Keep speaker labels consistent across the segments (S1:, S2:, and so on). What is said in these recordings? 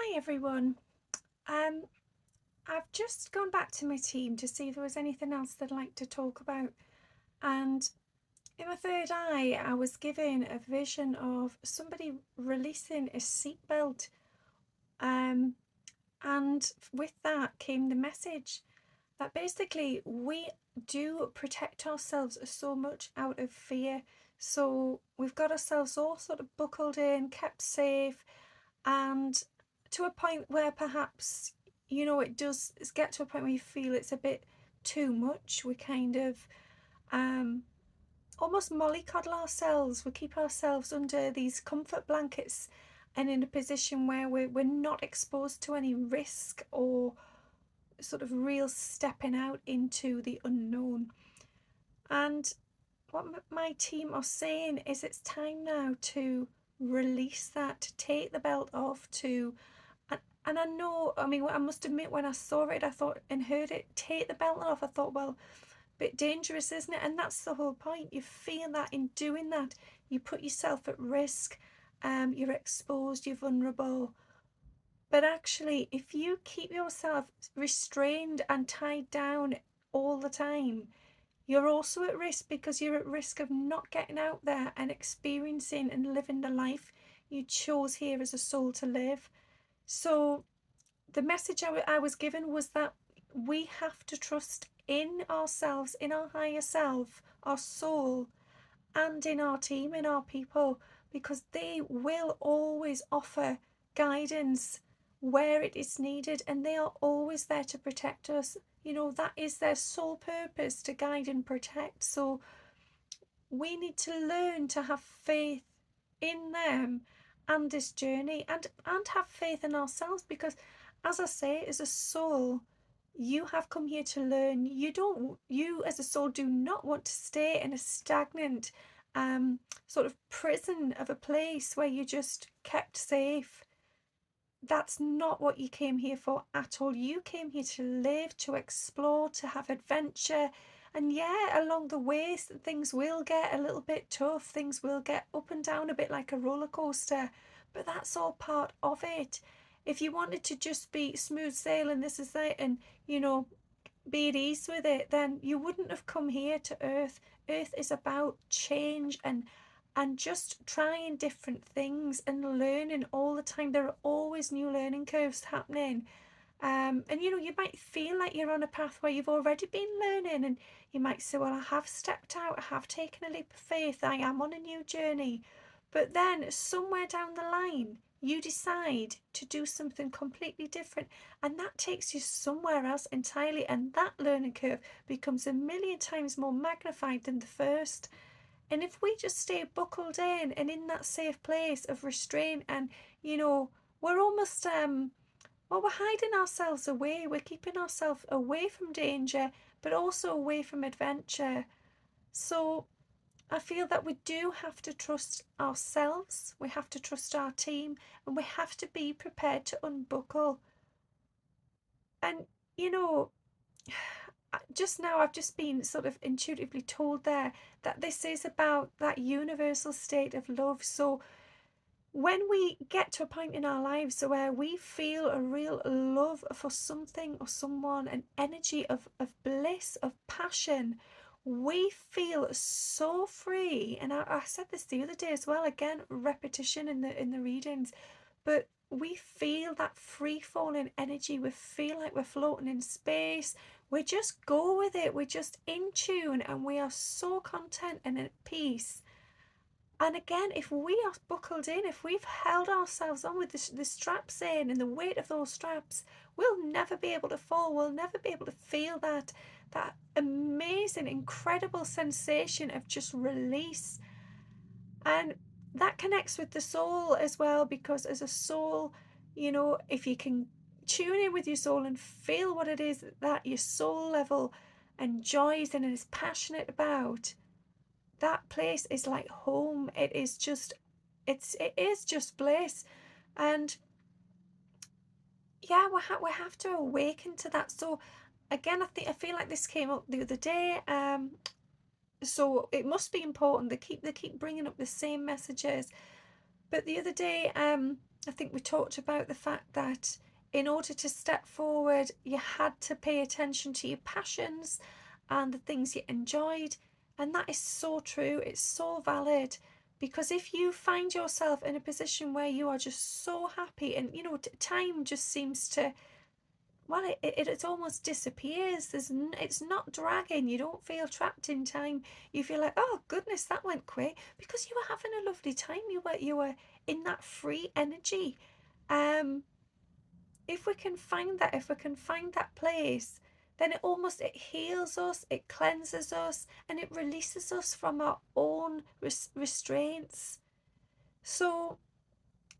S1: Hi everyone. Um, I've just gone back to my team to see if there was anything else they'd like to talk about. And in my third eye, I was given a vision of somebody releasing a seatbelt. Um, and with that came the message that basically we do protect ourselves so much out of fear. So we've got ourselves all sort of buckled in, kept safe, and to a point where perhaps it does get to a point where you feel it's a bit too much. We kind of um almost mollycoddle ourselves. We keep ourselves under these comfort blankets and in a position where we're not exposed to any risk or sort of real stepping out into the unknown. And what my team are saying is it's time now to release that, to take the belt off, to and I know, I mean, I must admit, when I saw it, I thought and heard it, take the belt off, I thought, well, a bit dangerous, isn't it? And that's the whole point. You feel that in doing that, you put yourself at risk, you're exposed, you're vulnerable. But actually, if you keep yourself restrained and tied down all the time, you're also at risk because you're at risk of not getting out there and experiencing and living the life you chose here as a soul to live. So the message I was given was that we have to trust in ourselves, in our higher self, our soul, and in our team, in our people, because they will always offer guidance where it is needed, and they are always there to protect us. That is their sole purpose, to guide and protect. So we need to learn to have faith in them and this journey, and have faith in ourselves, because as I say, as a soul, you have come here to learn. You as a soul do not want to stay in a stagnant sort of prison of a place where you just kept safe. That's not what you came here for at all. You came here to live, to explore, to have adventure. And yeah, along the way, things will get a little bit tough. Things will get up and down a bit like a roller coaster. But that's all part of it. If you wanted to just be smooth sailing, this is it, and be at ease with it, then you wouldn't have come here to Earth. Earth is about change and just trying different things and learning all the time. There are always new learning curves happening. And you might feel like you're on a path where you've already been learning, and you might say, well, I have stepped out, I have taken a leap of faith, I am on a new journey. But then somewhere down the line, you decide to do something completely different, and that takes you somewhere else entirely, and that learning curve becomes a million times more magnified than the first. And if we just stay buckled in and in that safe place of restraint, and we're almost well, we're hiding ourselves away. We're keeping ourselves away from danger, but also away from adventure. So I feel that we do have to trust ourselves, we have to trust our team, and we have to be prepared to unbuckle. And you know, just now I've just been sort of intuitively told there that this is about that universal state of love. So when we get to a point in our lives where we feel a real love for something or someone, an energy of bliss, of passion, we feel so free. And I said this the other day as well, again, repetition in the readings, but we feel that free falling energy. We feel like we're floating in space. We just go with it. We're just in tune, and we are so content and at peace. And again, if we are buckled in, if we've held ourselves on with the straps in and the weight of those straps, we'll never be able to fall. We'll never be able to feel that amazing, incredible sensation of just release. And that connects with the soul as well, because as a soul, if you can tune in with your soul and feel what it is that your soul level enjoys and is passionate about, that place is like home. It is just, it is just bliss. And yeah, we have to awaken to that. So again, I feel like this came up the other day. So it must be important. They keep bringing up the same messages. But the other day, I think we talked about the fact that in order to step forward, you had to pay attention to your passions and the things you enjoyed. And that is so true. It's so valid. Because if you find yourself in a position where you are just so happy and, time just seems to, well, it almost disappears. It's not dragging. You don't feel trapped in time. You feel like, oh goodness, that went quick, because you were having a lovely time. You were in that free energy. Um, if we can find that place, then it heals us, it cleanses us, and it releases us from our own restraints. So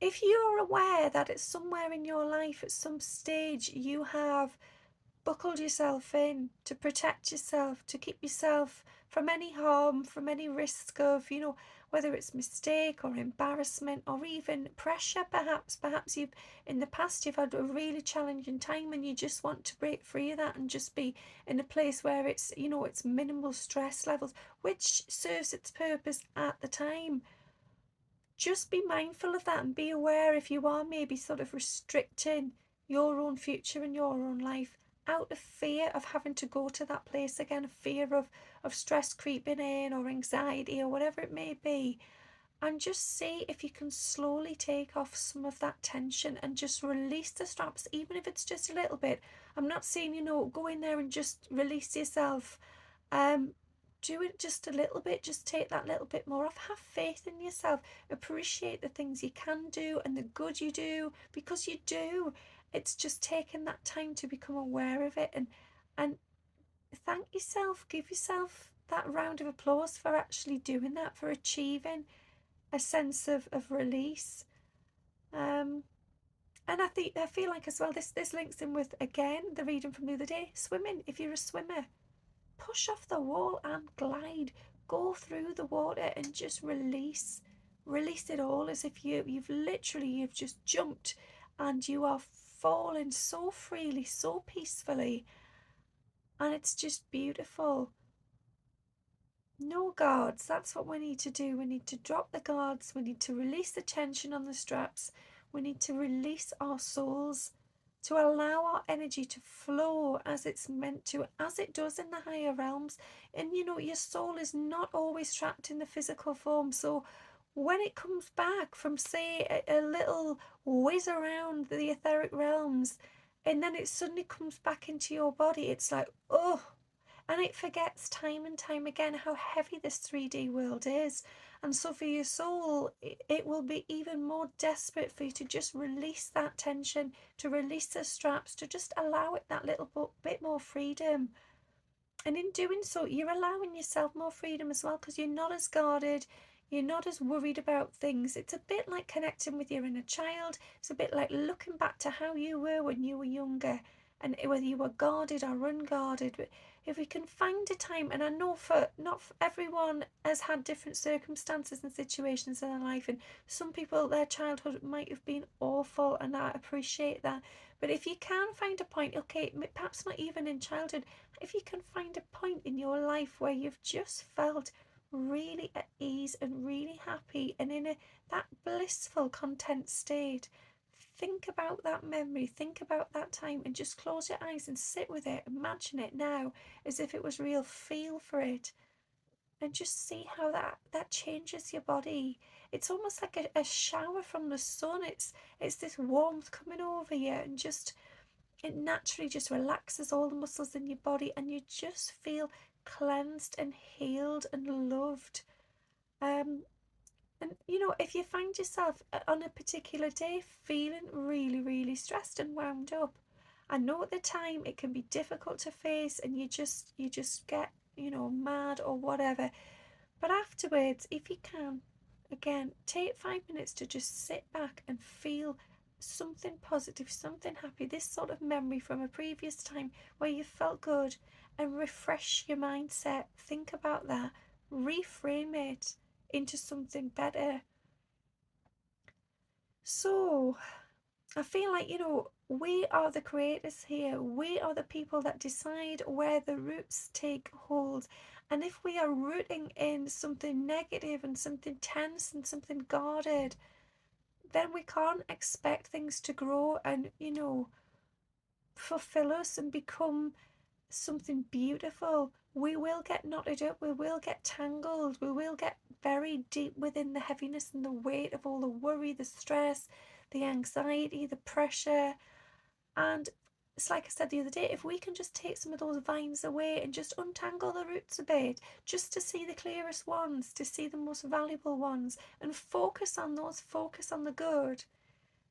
S1: if you're aware that it's somewhere in your life at some stage you have buckled yourself in to protect yourself, to keep yourself from any harm, from any risk of, whether it's mistake or embarrassment or even pressure, perhaps you've in the past you've had a really challenging time and you just want to break free of that and just be in a place where it's minimal stress levels, which serves its purpose at the time. Just be mindful of that and be aware if you are maybe sort of restricting your own future and your own life out of fear of having to go to that place again, a fear of stress creeping in or anxiety or whatever it may be. And just see if you can slowly take off some of that tension and just release the straps, even if it's just a little bit. I'm not saying, go in there and just release yourself. Um, do it just a little bit, just take that little bit more off. Have faith in yourself, appreciate the things you can do and the good you do, because you do. It's just taking that time to become aware of it, and thank yourself, give yourself that round of applause for actually doing that, for achieving a sense of release. And I feel like as well, this links in with, again, the reading from the other day, swimming. If you're a swimmer, push off the wall and glide, go through the water and just release it all, as if you've just jumped and you are falling so freely, so peacefully, and it's just beautiful. No guards, that's what we need to do. We need to drop the guards, we need to release the tension on the straps, we need to release our souls, to allow our energy to flow as it's meant to, as it does in the higher realms. And your soul is not always trapped in the physical form. So when it comes back from, say, a little whiz around the etheric realms, and then it suddenly comes back into your body, it's like, oh, and it forgets time and time again how heavy this 3D world is. And so for your soul, it will be even more desperate for you to just release that tension, to release the straps, to just allow it that little bit more freedom. And in doing so, you're allowing yourself more freedom as well, because you're not as guarded, you're not as worried about things. It's a bit like connecting with your inner child. It's a bit like looking back to how you were when you were younger, and whether you were guarded or unguarded. But if we can find a time, and I know not for everyone has had different circumstances and situations in their life, and some people, their childhood might have been awful, and I appreciate that. But if you can find a point, okay, perhaps not even in childhood, if you can find a point in your life where you've just felt really at ease and really happy and in that blissful, content state, think about that memory, think about that time, and just close your eyes and sit with it. Imagine it now as if it was real. Feel for it and just see how that changes your body. It's almost like a shower from the sun. It's this warmth coming over you, and just it naturally just relaxes all the muscles in your body, and you just feel cleansed and healed and loved. Um, and if you find yourself on a particular day feeling really, really stressed and wound up, I know at the time it can be difficult to face, and you just get mad or whatever. But afterwards, if you can, again, take 5 minutes to just sit back and feel something positive, something happy, this sort of memory from a previous time where you felt good, and refresh your mindset. Think about that, reframe it into something better. So, I feel like, we are the creators here. We are the people that decide where the roots take hold. And if we are rooting in something negative and something tense and something guarded, then we can't expect things to grow and, fulfill us and become something beautiful. We will get knotted up, we will get tangled, we will get very deep within the heaviness and the weight of all the worry, the stress, the anxiety, the pressure. And it's like I said the other day, if we can just take some of those vines away and just untangle the roots a bit, just to see the clearest ones, to see the most valuable ones, and focus on those, focus on the good,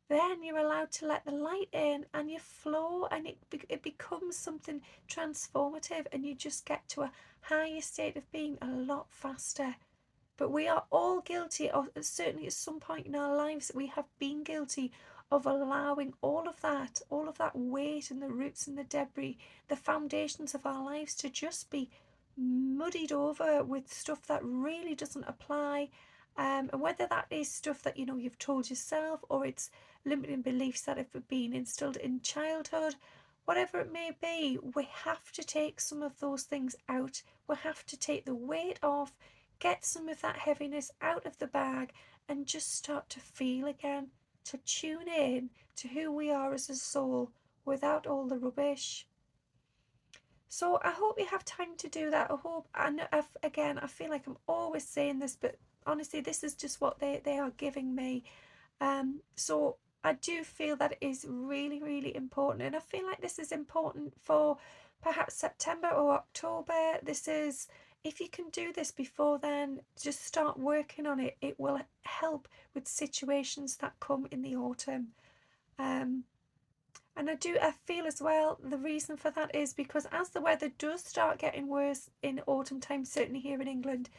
S1: then you're allowed to let the light in and you flow, and it becomes something transformative, and you just get to a higher state of being a lot faster. But we are all guilty of, certainly at some point in our lives, we have been guilty of allowing all of that weight and the roots and the debris, the foundations of our lives to just be muddied over with stuff that really doesn't apply. And whether that is stuff that you've told yourself, or it's limiting beliefs that have been instilled in childhood, whatever it may be, we have to take some of those things out. We have to take the weight off, get some of that heaviness out of the bag, and just start to feel again, to tune in to who we are as a soul without all the rubbish. So I hope you have time to do that. I hope, and again, I feel like I'm always saying this, but honestly, this is just what they are giving me. So I do feel that it is really, really important, and I feel like this is important for perhaps September or October. This is, if you can do this before then, just start working on it. It will help with situations that come in the autumn. Um, and I feel as well, the reason for that is because as the weather does start getting worse in autumn time, certainly here in England,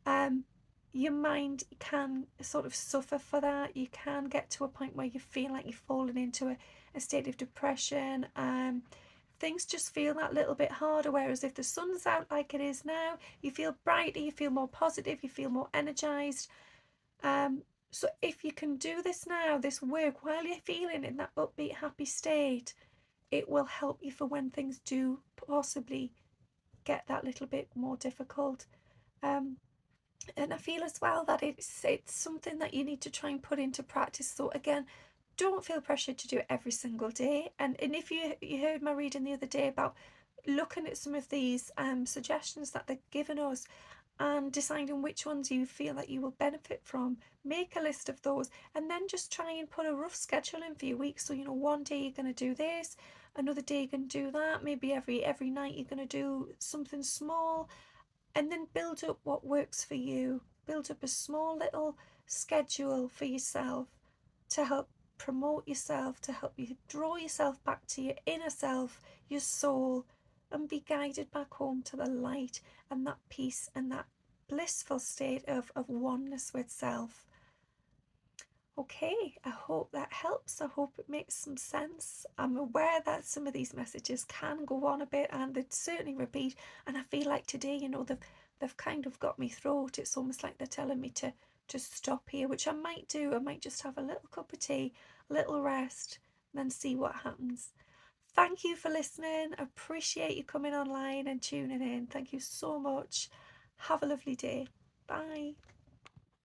S1: um, your mind can sort of suffer for that. You can get to a point where you feel like you've fallen into a state of depression. Things just feel that little bit harder. Whereas if the sun's out like it is now, you feel brighter, you feel more positive, you feel more energized. So if you can do this now, this work, while you're feeling in that upbeat, happy state, it will help you for when things do possibly get that little bit more difficult. Um, and I feel as well that it's something that you need to try and put into practice. So again, don't feel pressured to do it every single day. And if you heard my reading the other day about looking at some of these suggestions that they're giving us, and deciding which ones you feel that you will benefit from, make a list of those, and then just try and put a rough schedule in for your week. So one day you're going to do this, another day you can do that, maybe every night you're going to do something small, and then build up what works for you. Build up a small little schedule for yourself to help promote yourself, to help you draw yourself back to your inner self, your soul, and be guided back home to the light and that peace and that blissful state of oneness with self. Okay, I hope that helps. I hope it makes some sense. I'm aware that some of these messages can go on a bit, and they'd certainly repeat. And I feel like today, they've kind of got me throat. It's almost like they're telling me to stop here, which I might do. I might just have a little cup of tea, a little rest, and then see what happens. Thank you for listening. I appreciate you coming online and tuning in. Thank you so much. Have a lovely day. Bye.